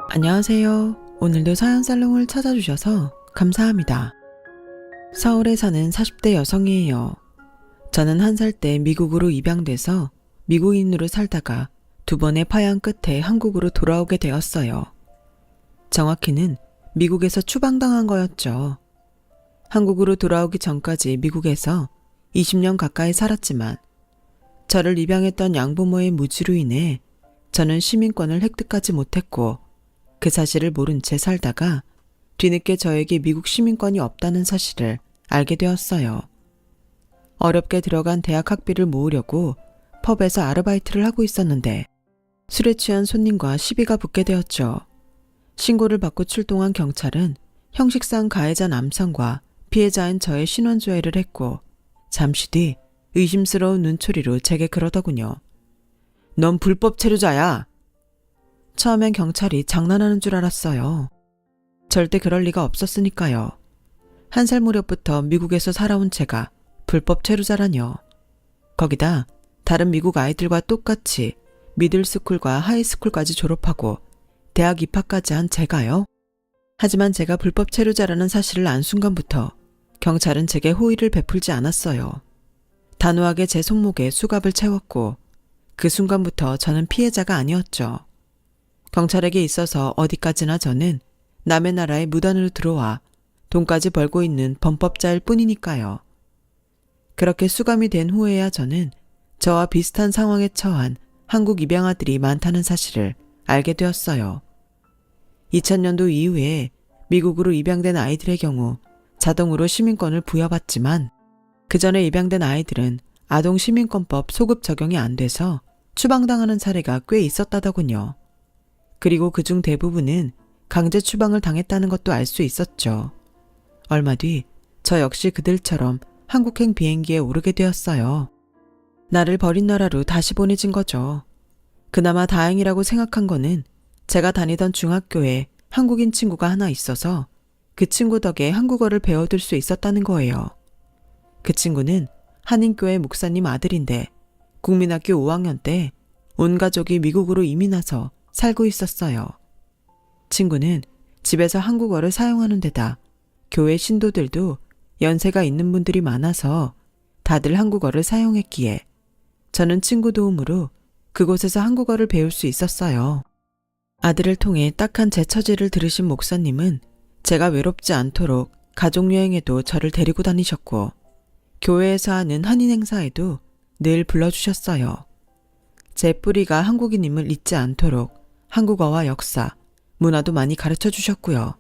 안녕하세요. 오늘도 사연살롱을 찾아주셔서 감사합니다. 서울에 사는 40대 여성이에요. 저는 1살 때 미국으로 입양돼서 미국인으로 살다가 2번의 파양 끝에 한국으로 돌아오게 되었어요. 정확히는 미국에서 추방당한 거였죠. 한국으로 돌아오기 전까지 미국에서 20년 가까이 살았지만 저를 입양했던 양부모의 무지로 인해 저는 시민권을 획득하지 못했고 그 사실을 모른 채 살다가 뒤늦게 저에게 미국 시민권이 없다는 사실을 알게 되었어요. 어렵게 들어간 대학 학비를 모으려고 펍에서 아르바이트를 하고 있었는데 술에 취한 손님과 시비가 붙게 되었죠. 신고를 받고 출동한 경찰은 형식상 가해자 남성과 피해자인 저의 신원조회를 했고 잠시 뒤 의심스러운 눈초리로 제게 그러더군요. 넌 불법 체류자야. 처음엔 경찰이 장난하는 줄 알았어요. 절대 그럴 리가 없었으니까요. 1살 무렵부터 미국에서 살아온 제가 불법 체류자라뇨. 거기다 다른 미국 아이들과 똑같이 미들스쿨과 하이스쿨까지 졸업하고 대학 입학까지 한 제가요. 하지만 제가 불법 체류자라는 사실을 안 순간부터 경찰은 제게 호의를 베풀지 않았어요. 단호하게 제 손목에 수갑을 채웠고 그 순간부터 저는 피해자가 아니었죠. 경찰에게 있어서 어디까지나 저는 남의 나라에 무단으로 들어와 돈까지 벌고 있는 범법자일 뿐이니까요. 그렇게 수감이 된 후에야 저는 저와 비슷한 상황에 처한 한국 입양아들이 많다는 사실을 알게 되었어요. 2000년도 이후에 미국으로 입양된 아이들의 경우 자동으로 시민권을 부여받지만 그 전에 입양된 아이들은 아동시민권법 소급 적용이 안 돼서 추방당하는 사례가 꽤 있었다더군요. 그리고 그중 대부분은 강제 추방을 당했다는 것도 알 수 있었죠. 얼마 뒤 저 역시 그들처럼 한국행 비행기에 오르게 되었어요. 나를 버린 나라로 다시 보내진 거죠. 그나마 다행이라고 생각한 거는 제가 다니던 중학교에 한국인 친구가 하나 있어서 그 친구 덕에 한국어를 배워둘 수 있었다는 거예요. 그 친구는 한인교회 목사님 아들인데 국민학교 5학년 때 온 가족이 미국으로 이민 와서 살고 있었어요. 친구는 집에서 한국어를 사용하는 데다 교회 신도들도 연세가 있는 분들이 많아서 다들 한국어를 사용했기에 저는 친구 도움으로 그곳에서 한국어를 배울 수 있었어요. 아들을 통해 딱한 제 처지를 들으신 목사님은 제가 외롭지 않도록 가족여행에도 저를 데리고 다니셨고 교회에서 하는 한인 행사에도 늘 불러주셨어요. 제 뿌리가 한국인임을 잊지 않도록 한국어와 역사, 문화도 많이 가르쳐 주셨고요.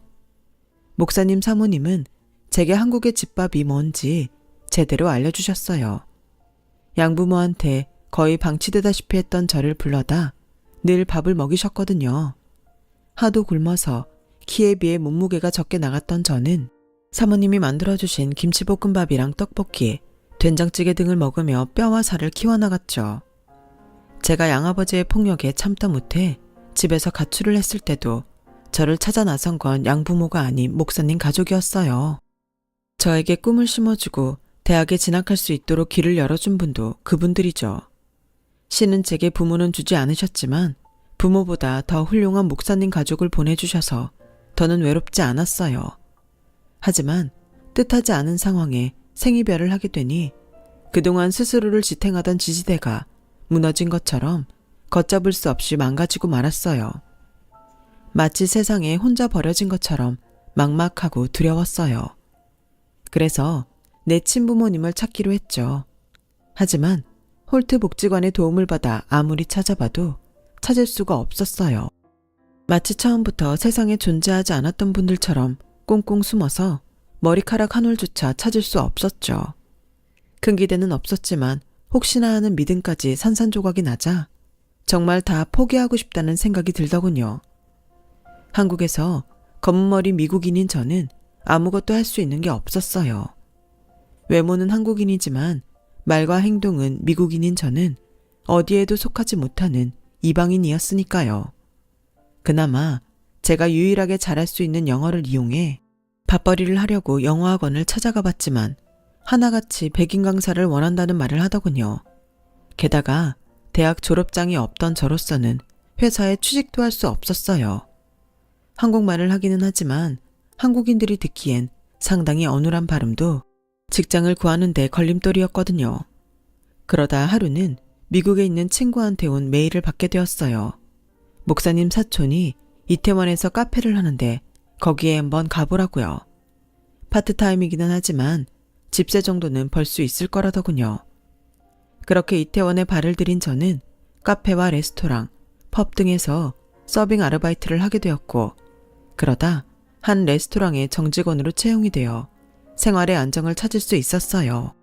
목사님 사모님은 제게 한국의 집밥이 뭔지 제대로 알려주셨어요. 양부모한테 거의 방치되다시피 했던 저를 불러다 늘 밥을 먹이셨거든요. 하도 굶어서 키에 비해 몸무게가 적게 나갔던 저는 사모님이 만들어주신 김치볶음밥이랑 떡볶이, 된장찌개 등을 먹으며 뼈와 살을 키워나갔죠. 제가 양아버지의 폭력에 참다 못해 집에서 가출을 했을 때도 저를 찾아 나선 건 양부모가 아닌 목사님 가족이었어요. 저에게 꿈을 심어주고 대학에 진학할 수 있도록 길을 열어준 분도 그분들이죠. 신은 제게 부모는 주지 않으셨지만 부모보다 더 훌륭한 목사님 가족을 보내주셔서 더는 외롭지 않았어요. 하지만 뜻하지 않은 상황에 생이별을 하게 되니 그동안 스스로를 지탱하던 지지대가 무너진 것처럼 걷잡을 수 없이 망가지고 말았어요. 마치 세상에 혼자 버려진 것처럼 막막하고 두려웠어요. 그래서 내 친부모님을 찾기로 했죠. 하지만 홀트 복지관의 도움을 받아 아무리 찾아봐도 찾을 수가 없었어요. 마치 처음부터 세상에 존재하지 않았던 분들처럼 꽁꽁 숨어서 머리카락 한 올조차 찾을 수 없었죠. 큰 기대는 없었지만 혹시나 하는 믿음까지 산산조각이 나자 정말 다 포기하고 싶다는 생각이 들더군요. 한국에서 검은머리 미국인인 저는 아무것도 할 수 있는 게 없었어요. 외모는 한국인이지만 말과 행동은 미국인인 저는 어디에도 속하지 못하는 이방인이었으니까요. 그나마 제가 유일하게 잘할 수 있는 영어를 이용해 밥벌이를 하려고 영어학원을 찾아가 봤지만 하나같이 백인 강사를 원한다는 말을 하더군요. 게다가 대학 졸업장이 없던 저로서는 회사에 취직도 할 수 없었어요. 한국말을 하기는 하지만 한국인들이 듣기엔 상당히 어눌한 발음도 직장을 구하는 데 걸림돌이었거든요. 그러다 하루는 미국에 있는 친구한테 온 메일을 받게 되었어요. 목사님 사촌이 이태원에서 카페를 하는데 거기에 한번 가보라고요. 파트타임이기는 하지만 집세 정도는 벌 수 있을 거라더군요. 그렇게 이태원에 발을 들인 저는 카페와 레스토랑, 펍 등에서 서빙 아르바이트를 하게 되었고, 그러다 한 레스토랑의 정직원으로 채용이 되어 생활의 안정을 찾을 수 있었어요.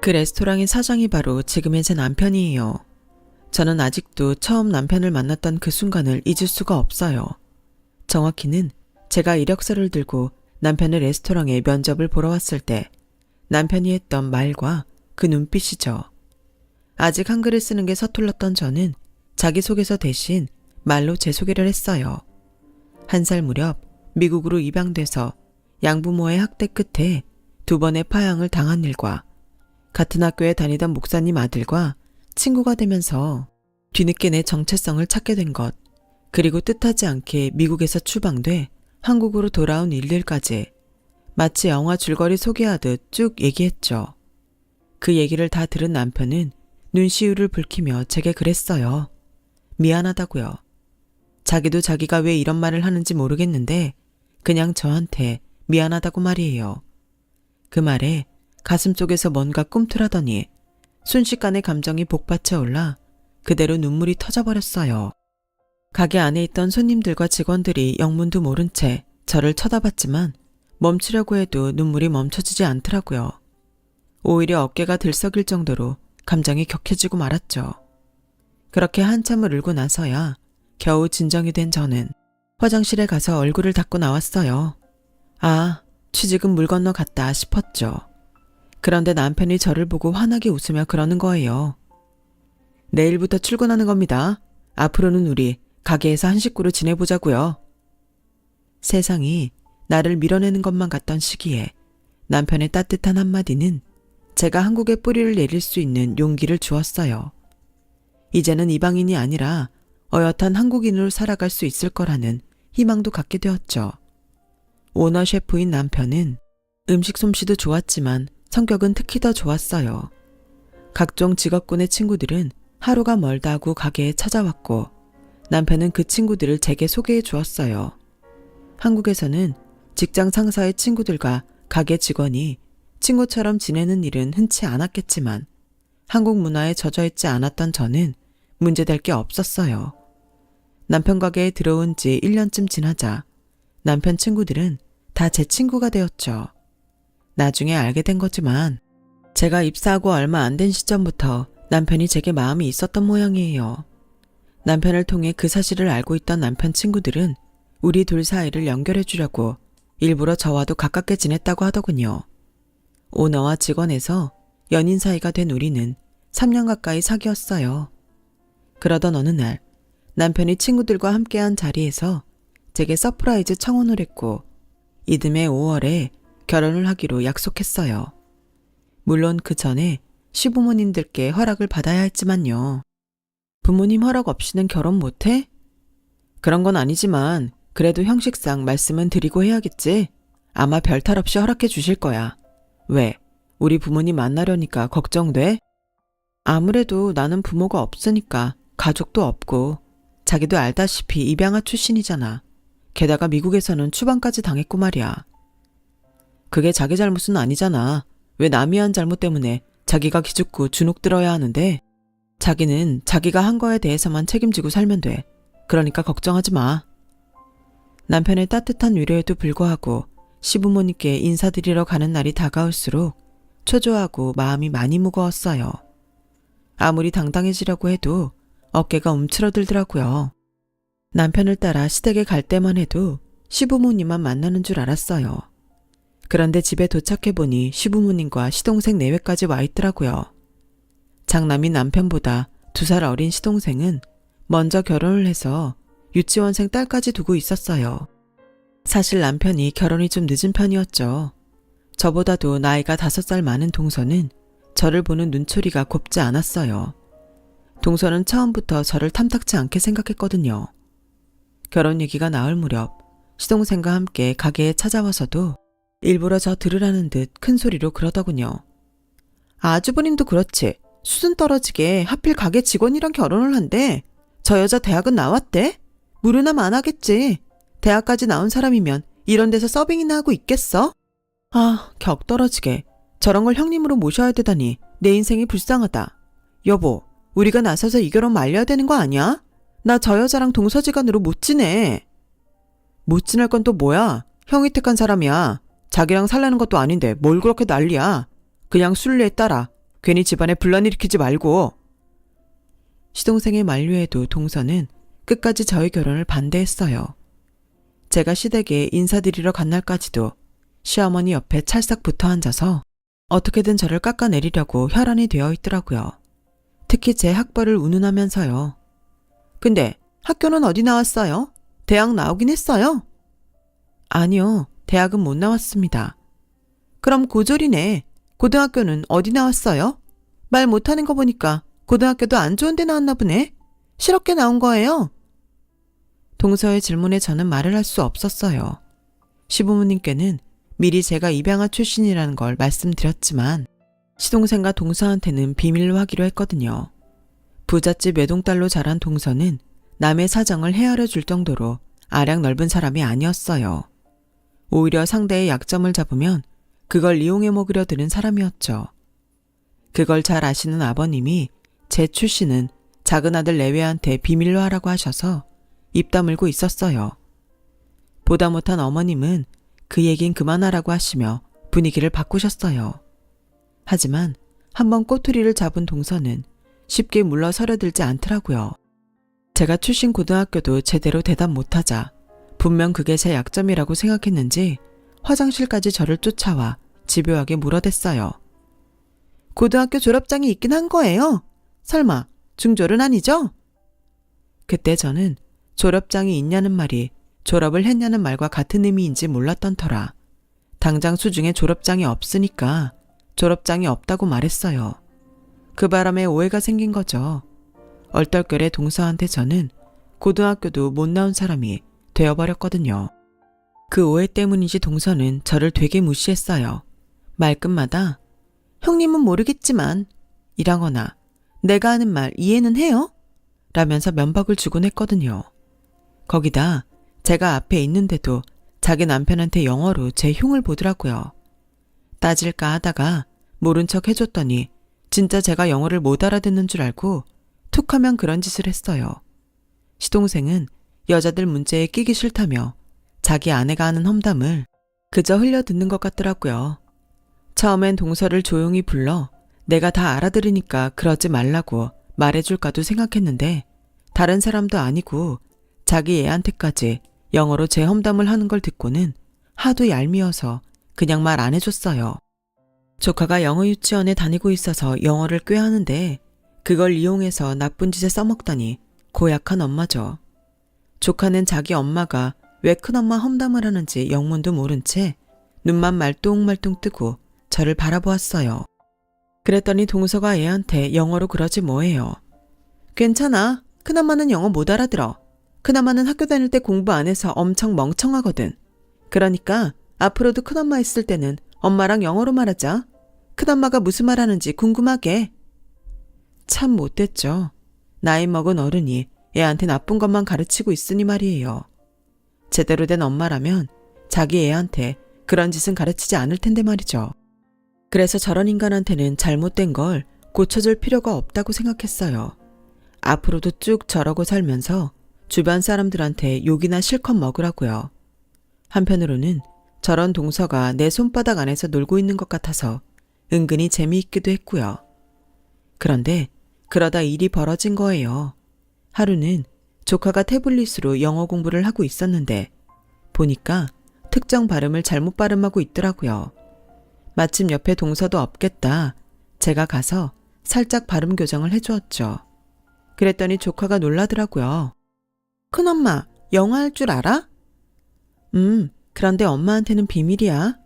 그 레스토랑의 사장이 바로 지금의 제 남편이에요. 저는 아직도 처음 남편을 만났던 그 순간을 잊을 수가 없어요. 정확히는 제가 이력서를 들고 남편의 레스토랑에 면접을 보러 왔을 때 남편이 했던 말과 그 눈빛이죠. 아직 한글을 쓰는 게 서툴렀던 저는 자기소개서 대신 말로 제 소개를 했어요. 1살 무렵 미국으로 입양돼서 양부모의 학대 끝에 2번의 파양을 당한 일과 같은 학교에 다니던 목사님 아들과 친구가 되면서 뒤늦게 내 정체성을 찾게 된 것, 그리고 뜻하지 않게 미국에서 추방돼 한국으로 돌아온 일들까지 마치 영화 줄거리 소개하듯 쭉 얘기했죠. 그 얘기를 다 들은 남편은 눈시울을 붉히며 제게 그랬어요. 미안하다고요. 자기도 자기가 왜 이런 말을 하는지 모르겠는데 그냥 저한테 미안하다고 말이에요. 그 말에 가슴 속에서 뭔가 꿈틀하더니 순식간에 감정이 복받쳐 올라 그대로 눈물이 터져버렸어요. 가게 안에 있던 손님들과 직원들이 영문도 모른 채 저를 쳐다봤지만 멈추려고 해도 눈물이 멈춰지지 않더라고요. 오히려 어깨가 들썩일 정도로 감정이 격해지고 말았죠. 그렇게 한참을 울고 나서야 겨우 진정이 된 저는 화장실에 가서 얼굴을 닦고 나왔어요. 아, 취직은 물 건너 갔다 싶었죠. 그런데 남편이 저를 보고 환하게 웃으며 그러는 거예요. 내일부터 출근하는 겁니다. 앞으로는 우리 가게에서 한 식구로 지내보자고요. 세상이 나를 밀어내는 것만 같던 시기에 남편의 따뜻한 한마디는 제가 한국에 뿌리를 내릴 수 있는 용기를 주었어요. 이제는 이방인이 아니라 어엿한 한국인으로 살아갈 수 있을 거라는 희망도 갖게 되었죠. 오너 셰프인 남편은 음식 솜씨도 좋았지만 성격은 특히 더 좋았어요. 각종 직업군의 친구들은 하루가 멀다 하고 가게에 찾아왔고 남편은 그 친구들을 제게 소개해 주었어요. 한국에서는 직장 상사의 친구들과 가게 직원이 친구처럼 지내는 일은 흔치 않았겠지만 한국 문화에 젖어있지 않았던 저는 문제될 게 없었어요. 남편 가게에 들어온 지 1년쯤 지나자 남편 친구들은 다 제 친구가 되었죠. 나중에 알게 된 거지만 제가 입사하고 얼마 안 된 시점부터 남편이 제게 마음이 있었던 모양이에요. 남편을 통해 그 사실을 알고 있던 남편 친구들은 우리 둘 사이를 연결해 주려고 일부러 저와도 가깝게 지냈다고 하더군요. 오너와 직원에서 연인 사이가 된 우리는 3년 가까이 사귀었어요. 그러던 어느 날 남편이 친구들과 함께한 자리에서 제게 서프라이즈 청혼을 했고 이듬해 5월에 결혼을 하기로 약속했어요. 물론 그 전에 시부모님들께 허락을 받아야 했지만요. 부모님 허락 없이는 결혼 못해? 그런 건 아니지만 그래도 형식상 말씀은 드리고 해야겠지. 아마 별탈 없이 허락해 주실 거야. 왜? 우리 부모님 만나려니까 걱정돼? 아무래도 나는 부모가 없으니까 가족도 없고 자기도 알다시피 입양아 출신이잖아. 게다가 미국에서는 추방까지 당했고 말이야. 그게 자기 잘못은 아니잖아. 왜 남이 한 잘못 때문에 자기가 기죽고 주눅 들어야 하는데 자기는 자기가 한 거에 대해서만 책임지고 살면 돼. 그러니까 걱정하지 마. 남편의 따뜻한 위로에도 불구하고 시부모님께 인사드리러 가는 날이 다가올수록 초조하고 마음이 많이 무거웠어요. 아무리 당당해지려고 해도 어깨가 움츠러들더라고요. 남편을 따라 시댁에 갈 때만 해도 시부모님만 만나는 줄 알았어요. 그런데 집에 도착해보니 시부모님과 시동생 내외까지 와 있더라고요. 장남인 남편보다 2살 어린 시동생은 먼저 결혼을 해서 유치원생 딸까지 두고 있었어요. 사실 남편이 결혼이 좀 늦은 편이었죠. 저보다도 나이가 5살 많은 동서는 저를 보는 눈초리가 곱지 않았어요. 동서는 처음부터 저를 탐탁지 않게 생각했거든요. 결혼 얘기가 나올 무렵 시동생과 함께 가게에 찾아와서도 일부러 저 들으라는 듯 큰 소리로 그러더군요. 아주버님도 그렇지. 수준 떨어지게 하필 가게 직원이랑 결혼을 한대. 저 여자 대학은 나왔대? 무료남 안 하겠지. 대학까지 나온 사람이면 이런 데서 서빙이나 하고 있겠어? 아, 격 떨어지게. 저런 걸 형님으로 모셔야 되다니 내 인생이 불쌍하다. 여보, 우리가 나서서 이 결혼 말려야 되는 거 아니야? 나 저 여자랑 동서지간으로 못 지내. 못 지낼 건 또 뭐야? 형이 택한 사람이야. 자기랑 살라는 것도 아닌데 뭘 그렇게 난리야. 그냥 순리에 따라 괜히 집안에 분란 일으키지 말고. 시동생의 만류에도 동서는 끝까지 저희 결혼을 반대했어요. 제가 시댁에 인사드리러 간 날까지도 시어머니 옆에 찰싹 붙어 앉아서 어떻게든 저를 깎아내리려고 혈안이 되어 있더라고요. 특히 제 학벌을 운운하면서요. 근데 학교는 어디 나왔어요? 대학 나오긴 했어요? 아니요, 대학은 못 나왔습니다. 그럼 고졸이네. 고등학교는 어디 나왔어요? 말 못하는 거 보니까 고등학교도 안 좋은 데 나왔나 보네. 실업계 나온 거예요? 동서의 질문에 저는 말을 할 수 없었어요. 시부모님께는 미리 제가 입양아 출신이라는 걸 말씀드렸지만 시동생과 동서한테는 비밀로 하기로 했거든요. 부잣집 외동딸로 자란 동서는 남의 사정을 헤아려 줄 정도로 아량 넓은 사람이 아니었어요. 오히려 상대의 약점을 잡으면 그걸 이용해 먹으려 드는 사람이었죠. 그걸 잘 아시는 아버님이 제 출신은 작은 아들 내외한테 비밀로 하라고 하셔서 입 다물고 있었어요. 보다 못한 어머님은 그 얘긴 그만하라고 하시며 분위기를 바꾸셨어요. 하지만 한번 꼬투리를 잡은 동서는 쉽게 물러서려들지 않더라고요. 제가 출신 고등학교도 제대로 대답 못하자 분명 그게 제 약점이라고 생각했는지 화장실까지 저를 쫓아와 집요하게 물어댔어요. 고등학교 졸업장이 있긴 한 거예요? 설마 중졸은 아니죠? 그때 저는 졸업장이 있냐는 말이 졸업을 했냐는 말과 같은 의미인지 몰랐던 터라 당장 수중에 졸업장이 없으니까 졸업장이 없다고 말했어요. 그 바람에 오해가 생긴 거죠. 얼떨결에 동서한테 저는 고등학교도 못 나온 사람이 되어버렸거든요. 그 오해 때문인지 동서는 저를 되게 무시했어요. 말끝마다 형님은 모르겠지만 이라거나 내가 하는 말 이해는 해요? 라면서 면박을 주곤 했거든요. 거기다 제가 앞에 있는데도 자기 남편한테 영어로 제 흉을 보더라고요. 따질까 하다가 모른 척 해줬더니 진짜 제가 영어를 못 알아듣는 줄 알고 툭하면 그런 짓을 했어요. 시동생은 여자들 문제에 끼기 싫다며 자기 아내가 하는 험담을 그저 흘려듣는 것 같더라고요. 처음엔 동서를 조용히 불러 내가 다 알아들으니까 그러지 말라고 말해줄까도 생각했는데 다른 사람도 아니고 자기 애한테까지 영어로 제 험담을 하는 걸 듣고는 하도 얄미워서 그냥 말 안 해줬어요. 조카가 영어 유치원에 다니고 있어서 영어를 꽤 하는데 그걸 이용해서 나쁜 짓에 써먹다니 고약한 엄마죠. 조카는 자기 엄마가 왜 큰엄마 험담을 하는지 영문도 모른 채 눈만 말똥말똥 뜨고 저를 바라보았어요. 그랬더니 동서가 애한테 영어로 그러지 뭐해요. 괜찮아. 큰엄마는 영어 못 알아들어. 큰엄마는 학교 다닐 때 공부 안 해서 엄청 멍청하거든. 그러니까 앞으로도 큰엄마 있을 때는 엄마랑 영어로 말하자. 큰엄마가 무슨 말 하는지 궁금하게. 참 못됐죠. 나이 먹은 어른이 애한테 나쁜 것만 가르치고 있으니 말이에요. 제대로 된 엄마라면 자기 애한테 그런 짓은 가르치지 않을 텐데 말이죠. 그래서 저런 인간한테는 잘못된 걸 고쳐줄 필요가 없다고 생각했어요. 앞으로도 쭉 저러고 살면서 주변 사람들한테 욕이나 실컷 먹으라고요. 한편으로는 저런 동서가 내 손바닥 안에서 놀고 있는 것 같아서 은근히 재미있기도 했고요. 그런데 그러다 일이 벌어진 거예요. 하루는 조카가 태블릿으로 영어 공부를 하고 있었는데 보니까 특정 발음을 잘못 발음하고 있더라고요. 마침 옆에 동서도 없겠다. 제가 가서 살짝 발음 교정을 해주었죠. 그랬더니 조카가 놀라더라고요. 큰엄마, 영어 할 줄 알아? 그런데 엄마한테는 비밀이야.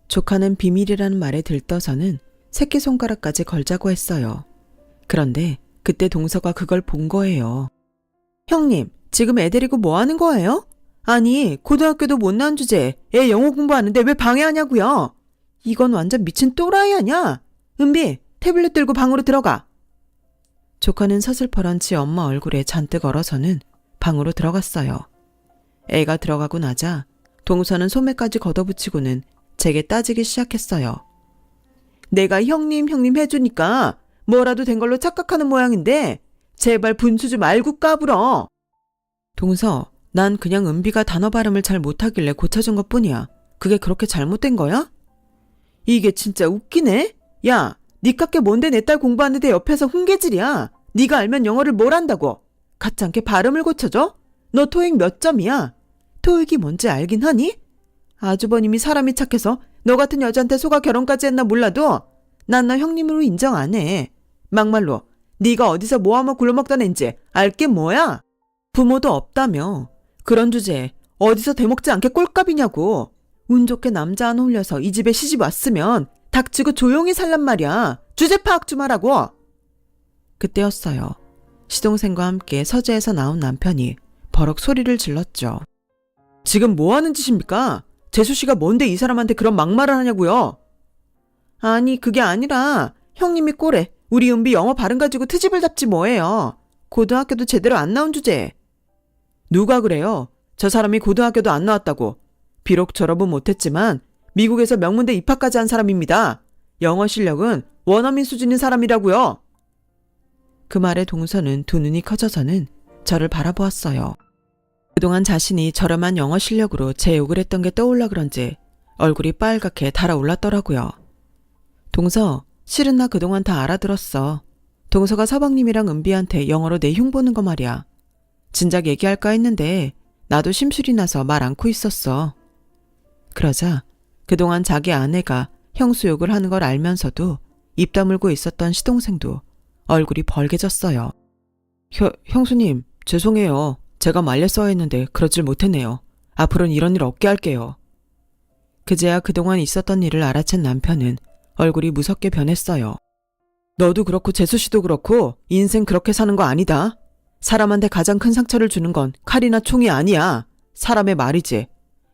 조카는 비밀이라는 말에 들떠서는 새끼손가락까지 걸자고 했어요. 그런데 그때 동서가 그걸 본 거예요. 형님, 지금 애 데리고 뭐 하는 거예요? 아니, 고등학교도 못 나온 주제에 애 영어 공부하는데 왜 방해하냐고요? 이건 완전 미친 또라이 아냐? 은비, 태블릿 들고 방으로 들어가. 조카는 서슬퍼런 지 엄마 얼굴에 잔뜩 얼어서는 방으로 들어갔어요. 애가 들어가고 나자 동서는 소매까지 걷어붙이고는 제게 따지기 시작했어요. 내가 형님 해주니까 뭐라도 된 걸로 착각하는 모양인데 제발 분수 좀 알고 까불어. 동서, 난 그냥 은비가 단어 발음을 잘 못하길래 고쳐준 것뿐이야. 그게 그렇게 잘못된 거야? 이게 진짜 웃기네? 야, 니깎게 뭔데 내 딸 공부하는데 옆에서 훈계질이야. 네가 알면 영어를 뭘 안다고. 가짜않게 발음을 고쳐줘? 너 토익 몇 점이야? 토익이 뭔지 알긴 하니? 아주버님이 사람이 착해서 너 같은 여자한테 속아 결혼까지 했나 몰라도 난 너 형님으로 인정 안 해. 막말로 네가 어디서 모아먹 굴러먹던 앤지 알게 뭐야? 부모도 없다며. 그런 주제에 어디서 대먹지 않게 꼴값이냐고. 운 좋게 남자 안 홀려서 이 집에 시집 왔으면 닥치고 조용히 살란 말이야. 주제 파악 좀 하라고. 그때였어요. 시동생과 함께 서재에서 나온 남편이 버럭 소리를 질렀죠. 지금 뭐 하는 짓입니까? 재수 씨가 뭔데 이 사람한테 그런 막말을 하냐고요? 아니, 그게 아니라 형님이 꼴에 우리 은비 영어 발음 가지고 트집을 잡지 뭐예요. 고등학교도 제대로 안 나온 주제에. 누가 그래요? 저 사람이 고등학교도 안 나왔다고. 비록 졸업은 못했지만 미국에서 명문대 입학까지 한 사람입니다. 영어 실력은 원어민 수준인 사람이라고요. 그 말에 동서는 두 눈이 커져서는 저를 바라보았어요. 그동안 자신이 저렴한 영어 실력으로 제 욕을 했던 게 떠올라 그런지 얼굴이 빨갛게 달아올랐더라고요. 동서, 실은 나 그동안 다 알아들었어. 동서가 서방님이랑 은비한테 영어로 내 흉보는 거 말이야. 진작 얘기할까 했는데 나도 심술이 나서 말 않고 있었어. 그러자 그동안 자기 아내가 형수 욕을 하는 걸 알면서도 입 다물고 있었던 시동생도 얼굴이 벌개졌어요. 형수님, 죄송해요. 제가 말렸어야 했는데 그러질 못했네요. 앞으로는 이런 일 없게 할게요. 그제야 그동안 있었던 일을 알아챈 남편은 얼굴이 무섭게 변했어요. 너도 그렇고 재수 씨도 그렇고 인생 그렇게 사는 거 아니다. 사람한테 가장 큰 상처를 주는 건 칼이나 총이 아니야. 사람의 말이지.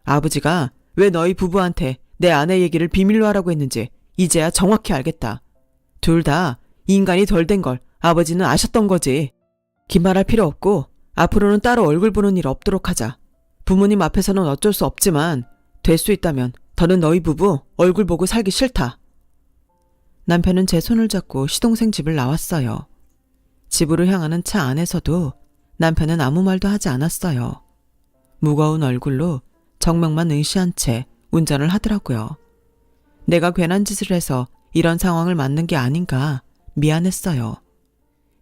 아버지가 왜 너희 부부한테 내 아내 얘기를 비밀로 하라고 했는지 이제야 정확히 알겠다. 둘 다 인간이 덜 된 걸 아버지는 아셨던 거지. 기말할 필요 없고 앞으로는 따로 얼굴 보는 일 없도록 하자. 부모님 앞에서는 어쩔 수 없지만 될 수 있다면 더는 너희 부부 얼굴 보고 살기 싫다. 남편은 제 손을 잡고 시동생 집을 나왔어요. 집으로 향하는 차 안에서도 남편은 아무 말도 하지 않았어요. 무거운 얼굴로 정명만 응시한 채 운전을 하더라고요. 내가 괜한 짓을 해서 이런 상황을 맞는 게 아닌가 미안했어요.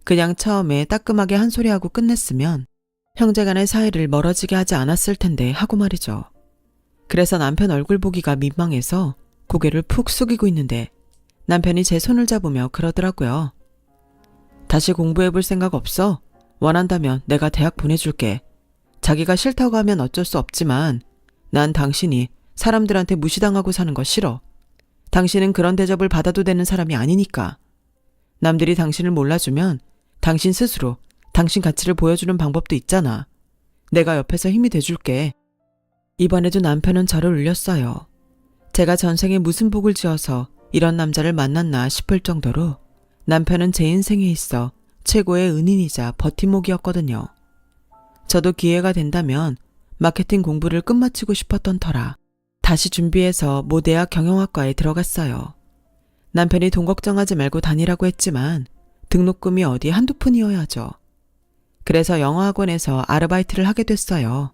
그냥 처음에 따끔하게 한 소리하고 끝냈으면 형제간의 사이를 멀어지게 하지 않았을 텐데 하고 말이죠. 그래서 남편 얼굴 보기가 민망해서 고개를 푹 숙이고 있는데 남편이 제 손을 잡으며 그러더라고요. 다시 공부해볼 생각 없어? 원한다면 내가 대학 보내줄게. 자기가 싫다고 하면 어쩔 수 없지만 난 당신이 사람들한테 무시당하고 사는 거 싫어. 당신은 그런 대접을 받아도 되는 사람이 아니니까. 남들이 당신을 몰라주면 당신 스스로 당신 가치를 보여주는 방법도 있잖아. 내가 옆에서 힘이 돼줄게. 이번에도 남편은 저를 울렸어요. 제가 전생에 무슨 복을 지어서 이런 남자를 만났나 싶을 정도로 남편은 제 인생에 있어 최고의 은인이자 버팀목이었거든요. 저도 기회가 된다면 마케팅 공부를 끝마치고 싶었던 터라 다시 준비해서 모 대학 경영학과에 들어갔어요. 남편이 돈 걱정하지 말고 다니라고 했지만 등록금이 어디 한두 푼이어야죠. 그래서 영어학원에서 아르바이트를 하게 됐어요.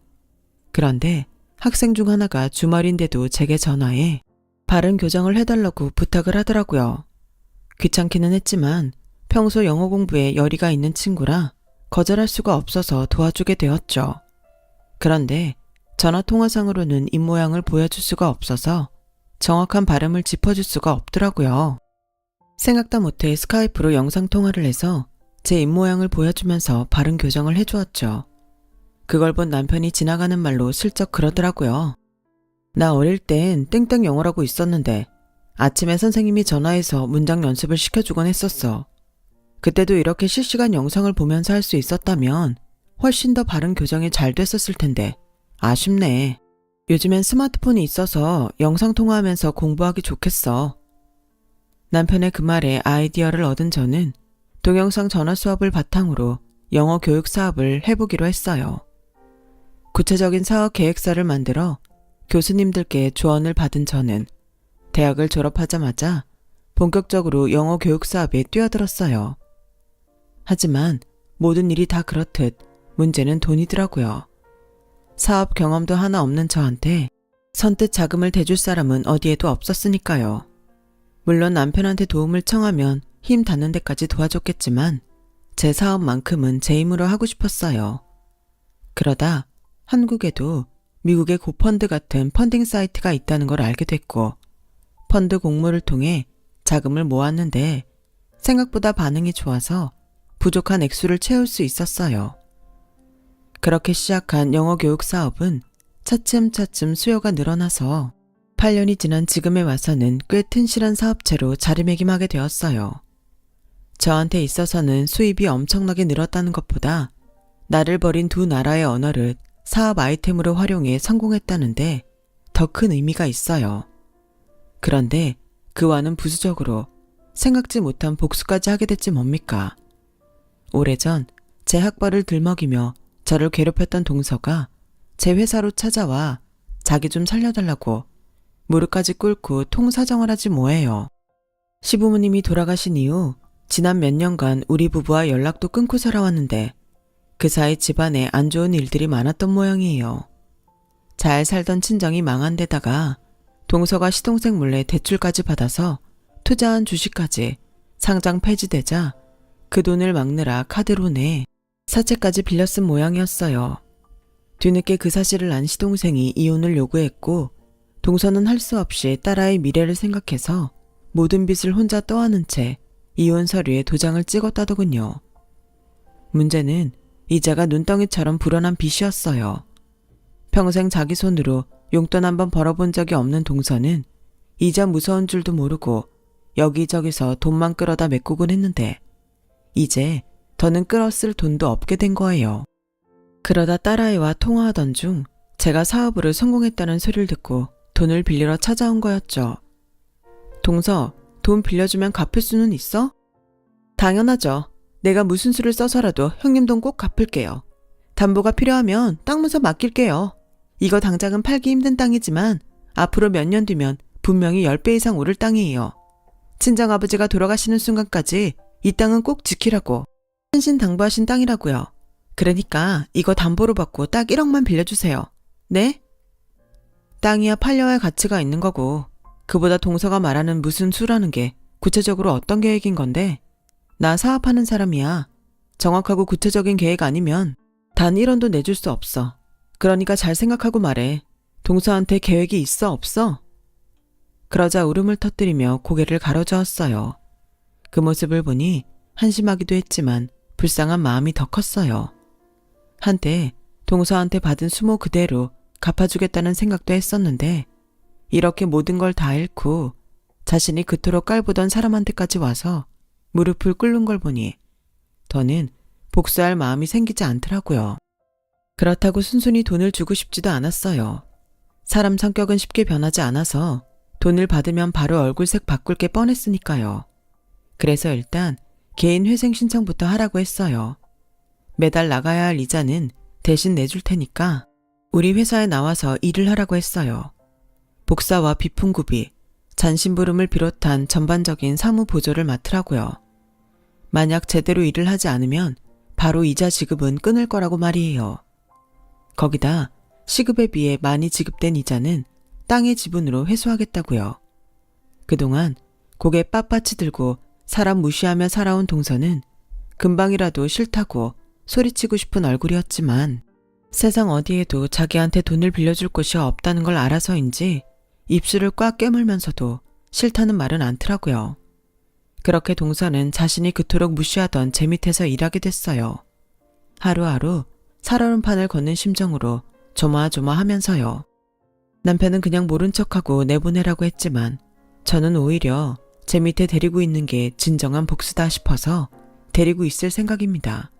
그런데 학생 중 하나가 주말인데도 제게 전화해 발음 교정을 해달라고 부탁을 하더라고요. 귀찮기는 했지만 평소 영어 공부에 열의가 있는 친구라 거절할 수가 없어서 도와주게 되었죠. 그런데 전화통화상으로는 입모양을 보여줄 수가 없어서 정확한 발음을 짚어줄 수가 없더라고요. 생각도 못해 스카이프로 영상통화를 해서 제 입모양을 보여주면서 발음 교정을 해주었죠. 그걸 본 남편이 지나가는 말로 슬쩍 그러더라고요. 나 어릴 땐 땡땡 영어라고 있었는데 아침에 선생님이 전화해서 문장 연습을 시켜주곤 했었어. 그때도 이렇게 실시간 영상을 보면서 할 수 있었다면 훨씬 더 발음 교정이 잘 됐었을 텐데 아쉽네. 요즘엔 스마트폰이 있어서 영상통화하면서 공부하기 좋겠어. 남편의 그 말에 아이디어를 얻은 저는 동영상 전화 수업을 바탕으로 영어 교육 사업을 해보기로 했어요. 구체적인 사업 계획서를 만들어 교수님들께 조언을 받은 저는 대학을 졸업하자마자 본격적으로 영어 교육 사업에 뛰어들었어요. 하지만 모든 일이 다 그렇듯 문제는 돈이더라고요. 사업 경험도 하나 없는 저한테 선뜻 자금을 대줄 사람은 어디에도 없었으니까요. 물론 남편한테 도움을 청하면 힘 닿는 데까지 도와줬겠지만 제 사업만큼은 제 힘으로 하고 싶었어요. 그러다 한국에도 미국의 고펀드 같은 펀딩 사이트가 있다는 걸 알게 됐고 펀드 공모를 통해 자금을 모았는데 생각보다 반응이 좋아서 부족한 액수를 채울 수 있었어요. 그렇게 시작한 영어 교육 사업은 차츰차츰 수요가 늘어나서 8년이 지난 지금에 와서는 꽤 튼실한 사업체로 자리매김하게 되었어요. 저한테 있어서는 수입이 엄청나게 늘었다는 것보다 나를 버린 두 나라의 언어를 사업 아이템으로 활용해 성공했다는데 더 큰 의미가 있어요. 그런데 그와는 부수적으로 생각지 못한 복수까지 하게 됐지 뭡니까? 오래전 제 학벌을 들먹이며 저를 괴롭혔던 동서가 제 회사로 찾아와 자기 좀 살려달라고 무릎까지 꿇고 통사정을 하지 뭐예요. 시부모님이 돌아가신 이후 지난 몇 년간 우리 부부와 연락도 끊고 살아왔는데 그 사이 집안에 안 좋은 일들이 많았던 모양이에요. 잘 살던 친정이 망한 데다가 동서가 시동생 몰래 대출까지 받아서 투자한 주식까지 상장 폐지되자 그 돈을 막느라 카드로 내 사채까지 빌려 쓴 모양이었어요. 뒤늦게 그 사실을 안 시동생이 이혼을 요구했고 동서는 할 수 없이 딸아이 미래를 생각해서 모든 빚을 혼자 떠안은 채 이혼 서류에 도장을 찍었다더군요. 문제는 이자가 눈덩이처럼 불어난 빚이었어요. 평생 자기 손으로 용돈 한번 벌어본 적이 없는 동서는 이자 무서운 줄도 모르고 여기저기서 돈만 끌어다 메꾸곤 했는데 이제 더는 끌었을 돈도 없게 된 거예요. 그러다 딸아이와 통화하던 중 제가 사업으로 성공했다는 소리를 듣고 돈을 빌리러 찾아온 거였죠. 동서, 돈 빌려주면 갚을 수는 있어? 당연하죠. 내가 무슨 수를 써서라도 형님 돈 꼭 갚을게요. 담보가 필요하면 땅 문서 맡길게요. 이거 당장은 팔기 힘든 땅이지만 앞으로 몇 년 뒤면 분명히 10배 이상 오를 땅이에요. 친정아버지가 돌아가시는 순간까지 이 땅은 꼭 지키라고 신신당부하신 땅이라고요. 그러니까 이거 담보로 받고 딱 1억만 빌려주세요. 네? 땅이야 팔려야 할 가치가 있는 거고 그보다 동서가 말하는 무슨 수라는 게 구체적으로 어떤 계획인 건데 나 사업하는 사람이야. 정확하고 구체적인 계획 아니면 단 1원도 내줄 수 없어. 그러니까 잘 생각하고 말해. 동서한테 계획이 있어 없어? 그러자 울음을 터뜨리며 고개를 가로저었어요. 그 모습을 보니 한심하기도 했지만 불쌍한 마음이 더 컸어요. 한때 동서한테 받은 수모 그대로 갚아주겠다는 생각도 했었는데 이렇게 모든 걸 다 잃고 자신이 그토록 깔보던 사람한테까지 와서 무릎을 꿇는 걸 보니 더는 복수할 마음이 생기지 않더라고요. 그렇다고 순순히 돈을 주고 싶지도 않았어요. 사람 성격은 쉽게 변하지 않아서 돈을 받으면 바로 얼굴색 바꿀 게 뻔했으니까요. 그래서 일단 개인 회생 신청부터 하라고 했어요. 매달 나가야 할 이자는 대신 내줄 테니까 우리 회사에 나와서 일을 하라고 했어요. 복사와 비품구비, 잔심부름을 비롯한 전반적인 사무 보조를 맡으라고요. 만약 제대로 일을 하지 않으면 바로 이자 지급은 끊을 거라고 말이에요. 거기다 시급에 비해 많이 지급된 이자는 땅의 지분으로 회수하겠다고요. 그동안 고개 빳빳이 들고 사람 무시하며 살아온 동서는 금방이라도 싫다고 소리치고 싶은 얼굴이었지만 세상 어디에도 자기한테 돈을 빌려줄 곳이 없다는 걸 알아서인지 입술을 꽉 깨물면서도 싫다는 말은 않더라고요. 그렇게 동서는 자신이 그토록 무시하던 제 밑에서 일하게 됐어요. 하루하루 살얼음판을 걷는 심정으로 조마조마하면서요. 남편은 그냥 모른 척하고 내보내라고 했지만 저는 오히려 제 밑에 데리고 있는 게 진정한 복수다 싶어서 데리고 있을 생각입니다.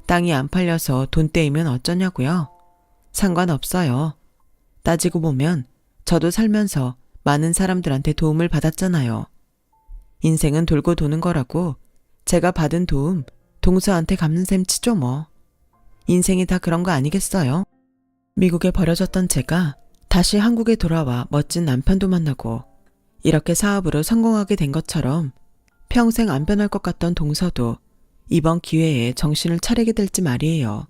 땅이 안 팔려서 돈 떼이면 어쩌냐고요? 상관없어요. 따지고 보면 저도 살면서 많은 사람들한테 도움을 받았잖아요. 인생은 돌고 도는 거라고 제가 받은 도움 동서한테 갚는 셈 치죠 뭐. 인생이 다 그런 거 아니겠어요? 미국에 버려졌던 제가 다시 한국에 돌아와 멋진 남편도 만나고 이렇게 사업으로 성공하게 된 것처럼 평생 안 변할 것 같던 동서도 이번 기회에 정신을 차리게 될지 말이에요.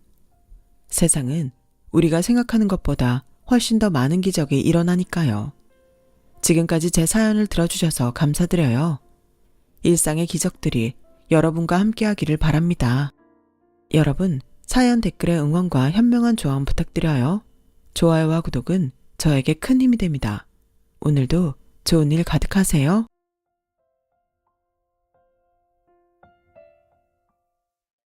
세상은 우리가 생각하는 것보다 훨씬 더 많은 기적이 일어나니까요. 지금까지 제 사연을 들어주셔서 감사드려요. 일상의 기적들이 여러분과 함께하기를 바랍니다. 여러분, 사연 댓글에 응원과 현명한 조언 부탁드려요. 좋아요와 구독은 저에게 큰 힘이 됩니다. 오늘도 좋은 일 가득하세요.